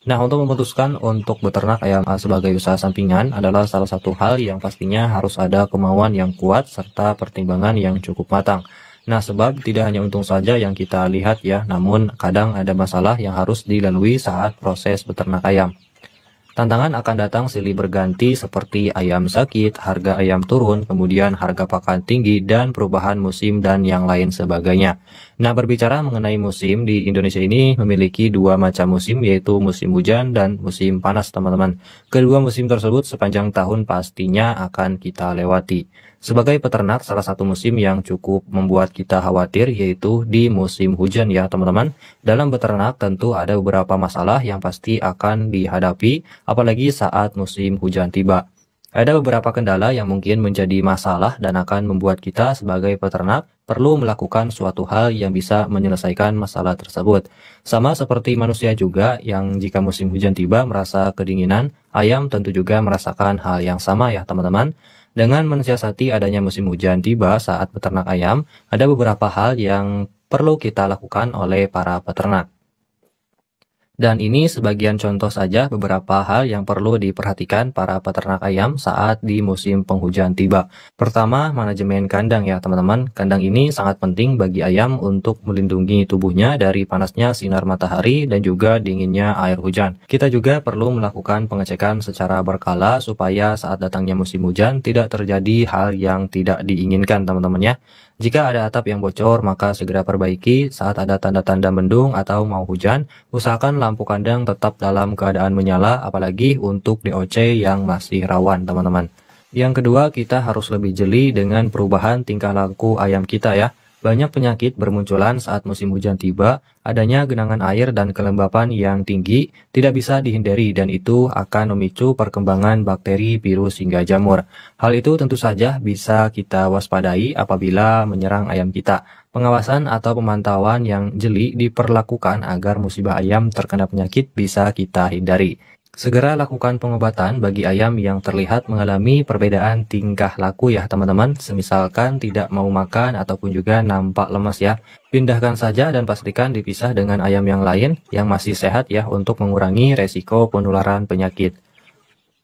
Nah, untuk memutuskan untuk beternak ayam sebagai usaha sampingan adalah salah satu hal yang pastinya harus ada kemauan yang kuat serta pertimbangan yang cukup matang. Nah, sebab tidak hanya untung saja yang kita lihat ya, namun kadang ada masalah yang harus dilalui saat proses beternak ayam. Tantangan akan datang silih berganti seperti ayam sakit, harga ayam turun, kemudian harga pakan tinggi, dan perubahan musim dan yang lain sebagainya. Nah, berbicara mengenai musim, di Indonesia ini memiliki dua macam musim, yaitu musim hujan dan musim panas, teman-teman. Kedua musim tersebut sepanjang tahun pastinya akan kita lewati. Sebagai peternak, salah satu musim yang cukup membuat kita khawatir yaitu di musim hujan ya, teman-teman. Dalam beternak tentu ada beberapa masalah yang pasti akan dihadapi apalagi saat musim hujan tiba. Ada beberapa kendala yang mungkin menjadi masalah dan akan membuat kita sebagai peternak perlu melakukan suatu hal yang bisa menyelesaikan masalah tersebut. Sama seperti manusia juga yang jika musim hujan tiba merasa kedinginan, ayam tentu juga merasakan hal yang sama ya teman-teman. Dengan mensiasati adanya musim hujan tiba saat beternak ayam, ada beberapa hal yang perlu kita lakukan oleh para peternak. Dan ini sebagian contoh saja beberapa hal yang perlu diperhatikan para peternak ayam saat di musim penghujan tiba. Pertama, manajemen kandang ya teman-teman. Kandang ini sangat penting bagi ayam untuk melindungi tubuhnya dari panasnya sinar matahari dan juga dinginnya air hujan. Kita juga perlu melakukan pengecekan secara berkala supaya saat datangnya musim hujan tidak terjadi hal yang tidak diinginkan teman-teman ya. Jika ada atap yang bocor, maka segera perbaiki. Saat ada tanda-tanda mendung atau mau hujan, usahakan lampu kandang tetap dalam keadaan menyala, apalagi untuk DOC yang masih rawan, teman-teman. Yang kedua, kita harus lebih jeli dengan perubahan tingkah laku ayam kita ya. Banyak penyakit bermunculan saat musim hujan tiba, adanya genangan air dan kelembapan yang tinggi tidak bisa dihindari dan itu akan memicu perkembangan bakteri, virus, hingga jamur. Hal itu tentu saja bisa kita waspadai apabila menyerang ayam kita. Pengawasan atau pemantauan yang jeli diperlakukan agar musibah ayam terkena penyakit bisa kita hindari. Segera lakukan pengobatan bagi ayam yang terlihat mengalami perbedaan tingkah laku ya teman-teman. Semisalkan tidak mau makan ataupun juga nampak lemas ya. Pindahkan saja dan pastikan dipisah dengan ayam yang lain yang masih sehat ya untuk mengurangi resiko penularan penyakit.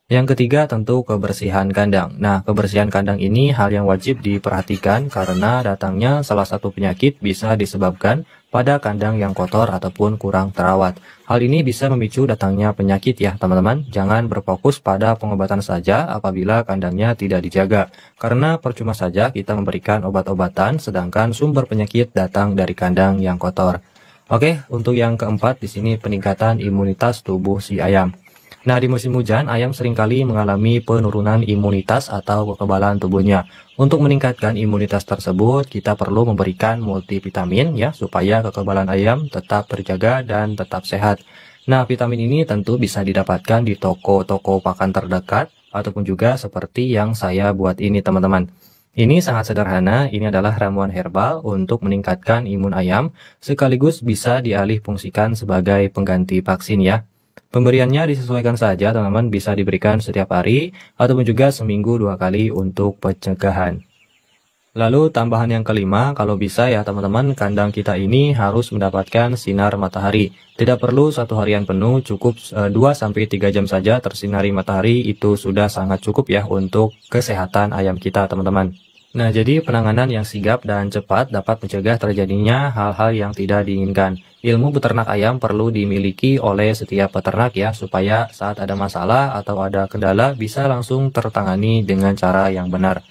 Yang ketiga tentu kebersihan kandang. Nah, kebersihan kandang ini hal yang wajib diperhatikan karena datangnya salah satu penyakit bisa disebabkan pada kandang yang kotor ataupun kurang terawat. Hal ini bisa memicu datangnya penyakit ya teman-teman. Jangan berfokus pada pengobatan saja apabila kandangnya tidak dijaga. Karena percuma saja kita memberikan obat-obatan sedangkan sumber penyakit datang dari kandang yang kotor. Oke, untuk yang keempat di sini peningkatan imunitas tubuh si ayam. Nah, di musim hujan, ayam seringkali mengalami penurunan imunitas atau kekebalan tubuhnya. Untuk meningkatkan imunitas tersebut, kita perlu memberikan multivitamin ya, supaya kekebalan ayam tetap terjaga dan tetap sehat. Nah, vitamin ini tentu bisa didapatkan di toko-toko pakan terdekat, ataupun juga seperti yang saya buat ini teman-teman. Ini sangat sederhana, ini adalah ramuan herbal untuk meningkatkan imun ayam, sekaligus bisa dialih fungsikan sebagai pengganti vaksin ya. Pemberiannya disesuaikan saja teman-teman, bisa diberikan setiap hari ataupun juga seminggu 2 kali untuk pencegahan. Lalu tambahan yang kelima, kalau bisa ya teman-teman, kandang kita ini harus mendapatkan sinar matahari. Tidak perlu 1 harian penuh, cukup 2-3 jam saja tersinari matahari, itu sudah sangat cukup ya untuk kesehatan ayam kita teman-teman. Nah, jadi penanganan yang sigap dan cepat dapat mencegah terjadinya hal-hal yang tidak diinginkan. Ilmu beternak ayam perlu dimiliki oleh setiap peternak ya, supaya saat ada masalah atau ada kendala bisa langsung tertangani dengan cara yang benar.